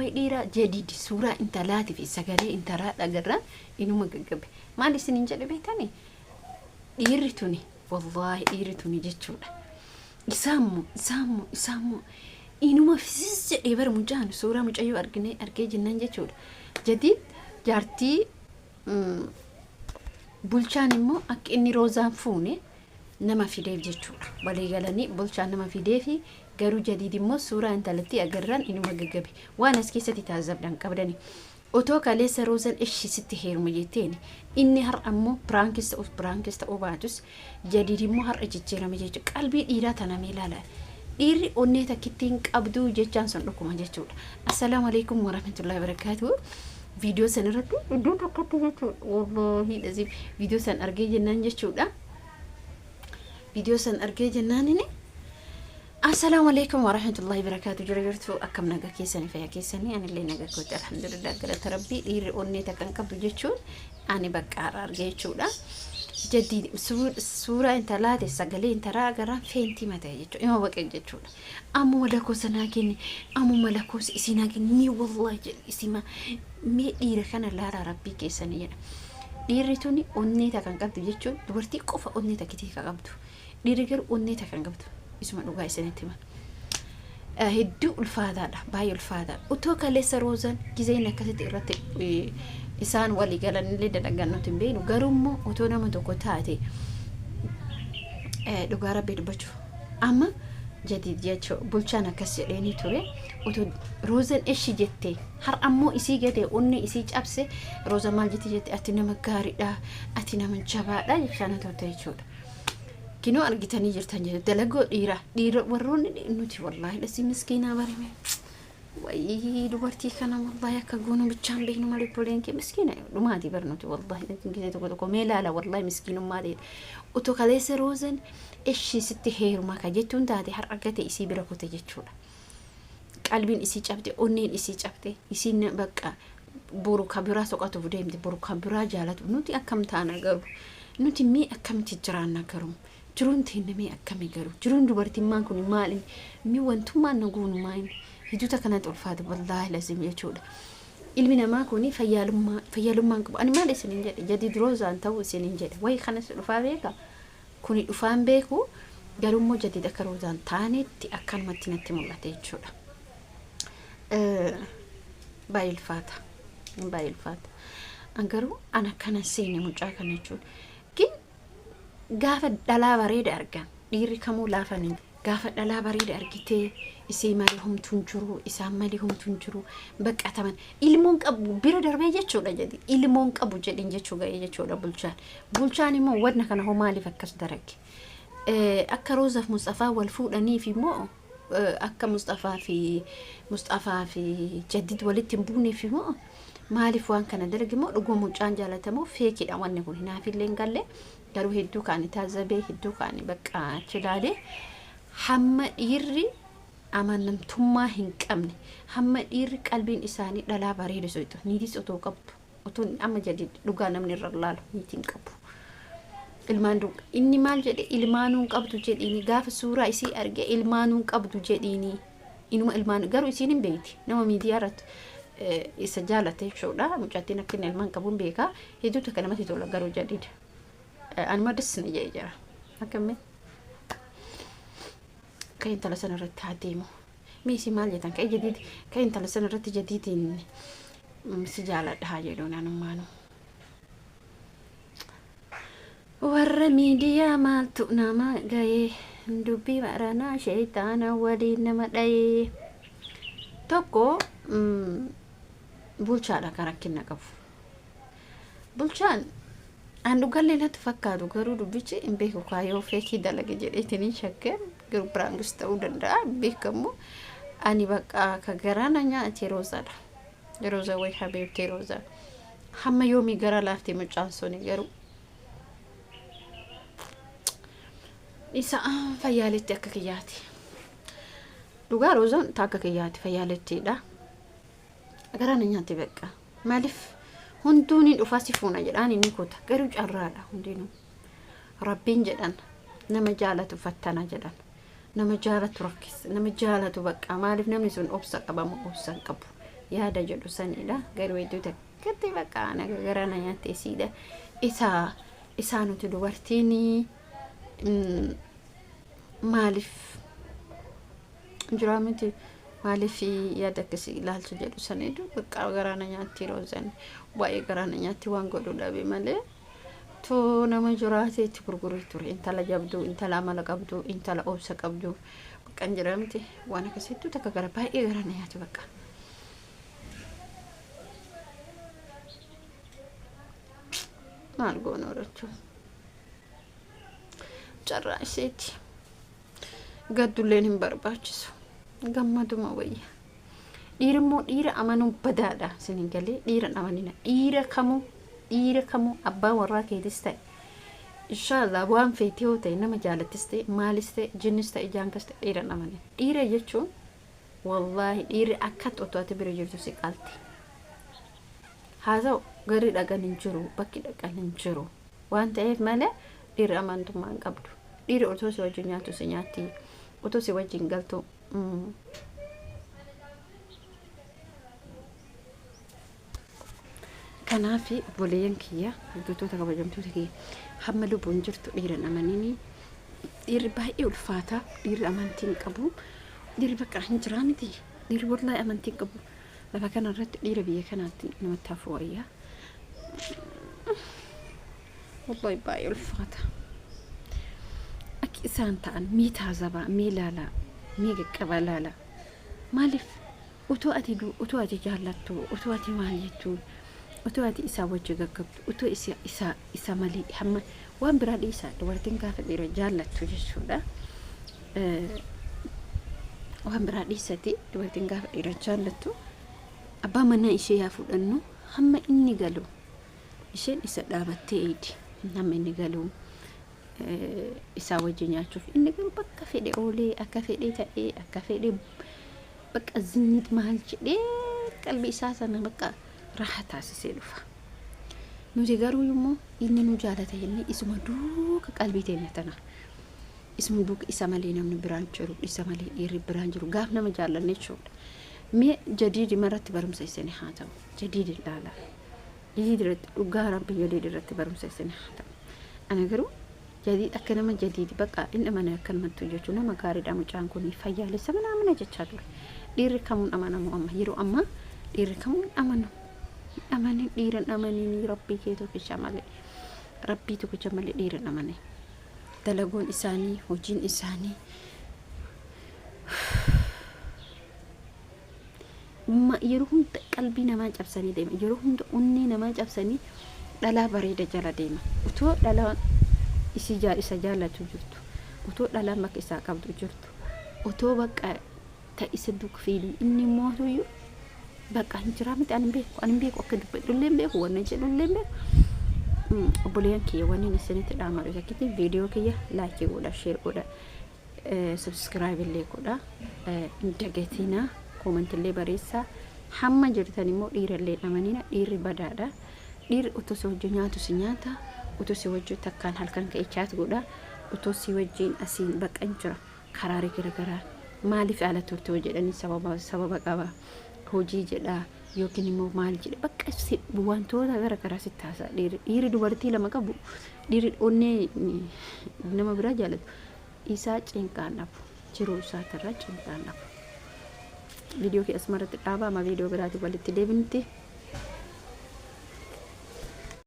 way dhiira jadiidi suuraa intalaati fi sagalee intalaa dhagarraan inuma gaggabe maal isiniin jedhe beektanii dhiirri tuni wallahi dhiirri tuni jechuudha isaammoo inuma fisis jedhee bar mucaan suuraa mucayyoo argee jennaan jechuudha jadiid jaartii bulchaan immoo akka inni roozaan fuune nama fideef jechuudha walii galanii bulchaan nama fidee fi garuu jadiid immoo suuraa intalatti agarraan inuma gaggabe waan as keessatti taazabdan qabdani otoo kaleessa roozan ishisitti heeruma jetteen inni har ammoo pirankista obaatus jadiid immoo har jijjiirame jechuudha qalbii dhiiraa taname ilaala dhiirri onnee takkittiin qabduu jechaan sun dhukuma jechuudha assalaamu alaykum warahmatullahi wabarakatuh video san irratti iddoo tokkotti jechuudha wallahi dhazib video san argee jennaan jechuudha video san argee jennaan inni السلام عليكم ورحمة الله وبركاته جريرتو أكم نجا كيسني فيا كيسني أنا اللي نجا كنت الحمد لله قلت ربي إير أني تكن قبل جيتشون أنا بكارر جيتشولا جديد سورة أنت لا تسجلي أنت راجرا فين تي متى جيتشو إما بقى جيتشولا أمو ملكو سناكني أمو ملكو سناكني مي والله اسمه مي إير كان لا ربي كيسني إيرتوني أني تكن قبل جيتشون دورتي قفا أني تكتي كقبضو إيرجر أني تكن قبضو اسمه لغاية سنتيما هدو الفاذا باي الفاذا وتوكا ليس روزان جزينا كتت إرتي إنسان ولي قال إن ليدا دقانو تنبين وقرمو وتونا مدوكو تاتي لغارة بيد بچو أما جديد جاتشو بلشانا كسيريني توري وتو روزان إيشي جتي هر أمو إسي جتي أني إسي جابسي روزان مال جتي جتي أتنا مكاري دا أتنا من جبا دا يكشانا توتي شود كنو أرجتني جرتني جد دلقو ديرة ورون إنوتي والله لسي مسكينة بريمة وي دوبرتي كنا والله يكجونو بتشان بينو مالي بولين كي مسكينة ما دي برنوتي والله لكن كذا تقول لا والله مسكينو ما دي وتوكاليس روزن إيش ستي هيرو ما كجتون دادي حرقتي إسي بركو تجتشولا قلبين إسي جابتي أونين إسي جابتي إسي بقى بورو كبيرة سقطوا بديم دي بورو كبيرة جالت نوتي أكم تانا قرب نوتي مي أكم تجرانا قرب جرون تينمي أكمل جرو جرون دوبرتي ما كوني مالي مي وانتو ما نقول ماين هدوتا كانت ألفاد والله لازم يجود إلمنا ما كوني فيالو ما نقول أنا ما لي سنين جديد روزا أنتو سنين جد وي خنس ألفاد بيكا كوني أفهم بيكو جرو مو جديد كروزا تاني تي أكل ما تنتي ملا تيجود باي الفات أنجرو أنا كان سيني مجا كان يجود gaafa dhalaa bareeda argan dhiirri kamuu laafanii gaafa dhalaa bareeda argitee isii mali humtuun jiru isaan mali humtuun jiru baqqataman ilmoon qabu bira darbee jechuudha jedhi ilmoon qabu jedhin jechuudha bulchaan immoo wadna kana hoo maaliif akkas darage akka Roozaaf Mustafaa wal fuudhaniif immoo akka Mustafaa fi Jadid walitti hin buuneef immoo maaliif waan kana dalage immoo dhuguma mucaan jaalatamoo feekidha wanni kun hinaafillee hin galle garuu hedduu kaani taazabee hedduu kaani bakka chilaale hamma dhiirri amanamtummaa hin qabne hamma dhiirri qalbiin isaanii dhalaa bareeda soito niitis otoo qabdu otoo amma Jadid dhugaa namni irra laalu niitiin qabu ilmaan dhuga inni maal jedhe ilmaanuun qabdu jedhiini gaafa suuraa isii arge ilmaanuun qabdu jedhiini inuma ilmaan garuu isiin hin beekti nama miidiyaa irratti isa jaalate jechuudha mucattiin akka ilmaan qabuun beekaa hedduutu akka namatti tola garuu Jadid أنا ما دسني جاي جرا أكمل كاين تلا سنة رت هديمو ميسي مال جدا كاي جديد كاين تلا سنة رت جديد مسجالة هاي لون أنا مانو والرميديا مال تؤنا ما جاي ندبي معنا شيطان ولينا ما داي توكو بولشان كراكينا كفو بولشان أنا قال لي لا تفكروا قالوا بيجي إن بيكو كايو فيكي دلقة جريتني شكر قالوا برانغس تودن دا بيكمو أني بقى كجرانا نيا تيروزا روزا وي حبيب تيروزا حما يومي قرا لافتي مجانسوني قالوا إسا فيالتي أكاكياتي لغا روزا تاكاكياتي فيالتي دا قرانا نيا تبقى مالف هندوني أفاسفونا جداني نيكوتا قروج الرادا هندينو ربين جدان نما جالة فتنا جدان نما جالة ركز نما جالة بقى مالف نمنسون أبسا قبا ما أبسا قبو yaada jedhu sanidha. Garuu hedduu takkatti bakka gara na nyaatte siidha. Isaa nuti dubartiin maaliif jira miti maaliif yaada akkasii ilaalcha jedhu sanidha. Bakka gara na nyaatti roozan baay'ee gara na nyaatti waan godhu dhabe malee to nama jiraate itti gurgurii ture. Intala jabduu, intala amala qabdu, intala obsa qabdu bakka jira miti waan akkasiitu takka gara baay'ee gara na nyaatti bakka. maal goona jechuun carraa isheeti gaddulleen hin barbaachisu gammaduma wayya. Dhiirimmoo dhiira amanuu badaadha sinin galee dhiira amanina dhiira kamuu abbaa warraa keetis ta'e inshallah waan feetee yoo ta'e nama jaalattis ta'e maalis ta'e jinnis ta'e jaankas ta'e dhiira amanina. Dhiira jechuun wallahi dhiirri akka xoxooti bira jirtu si qalti. haa ta'u gari dhaqan hin jiru bakki dhaqan hin jiru waan ta'eef malee dhiirri amantummaa hin qabdu. Dhiirri otoo si wajjin nyaatu si nyaatti, otoo si wajjin galtu kanaaf boleeyyan kiyya hojjettoota kabajamtoota kiyya hamma lubbuun jirtu dhiira amanini. Dhiirri baay'ee ulfaata, dhiirri amantii hin qabu, dhiirri bakka hin jiraa miti, dhiirri wallahi amantii hin qabu. Lafa kanarratti dhiira biyya kanaatti namatti hafu wayyaa wallahi baay'ee ulfaata. Akka isaan ta'an mii taazabaa, mii laalaa, mii qaqqaba laalaa. Maaliif utoo ati jaallattu, utoo ati maal jettu, utoo ati isaa wajji gaggabdu, utoo isa malee hamma waan biraa dhiisaa dubartiin gaafa dhiira jaallattu jechuudha. Waan biraa dhiisati dubartiin gaafa dhiira jaallattu abbaa manaa ishee yaa fudhannu hamma inni galu isheen isa dhaabattee eedi hamma inni galu isaa wajjin nyaachuuf inni galu bakka fedhe oolee akka fedhe ta'ee akka fedhe bakka zinnit maal jedhee qalbii isaa sana bakka raaxa taasisee dhufa. Nuti garuu immoo inni nu jaalata jennee isuma duuka qalbii teenya tana isuma duuka isa malee namni biraan jiru, isa malee dhiirri biraan jiru gaaf nama jaallanne jechuudha. مي جديد مرت برمس السنة هذا جديد لا جديد رت وقارن بجديد رت برمس السنة هذا أنا قرو جديد أكنا من جديد بقى إنما أنا كن من تجونا ما قارد أم جان كوني فيا لسه من أمنا جتشادور ليركمون أمانة مو أما يرو أما ليركمون أمانة ليرن أماني ربي كيتو كشمال ربي تو كشمال ليرن أمانة تلاقون إساني وجين إساني ما يروحون قلبي نما جابسني دايما يروحون أني نما جابسني دلا بريدة جلا دايما وتو دلا إسجالة تجرت وتو دلا مك إساقب تجرت وتو بقى تأسدوك فيني إني موتو يو بقى هنجرامت أنا بيك وكذا دولين بيك ونجي دولين بيك بوليان كي واني نسني تدامر إذا كتير فيديو كي لايك ولا شير ولا سبسكرايب اللي كودا انتجتينا كومنت اللي بريسا حما جرتني مو دير اللي أمانينا دير بدادا دير أتوسو جنياتو سنياتا أتوسو وجو تكان هالكان كيشات قودا أتوسو وجين أسين بك أنجرا كراري كرا مالي فعلا تورتو جدني سبب قبا هوجي جدا يوكيني مو مال جدا بك أسي بوانتو دا كرا ستاسا دير دوارتي لما كبو دير أوني نما برا جالت إسا چنكان نفو جرو إسا ترى چنكان نفو فيديو كي اسمرت الابا ما فيديو براتي والتي ديبنتي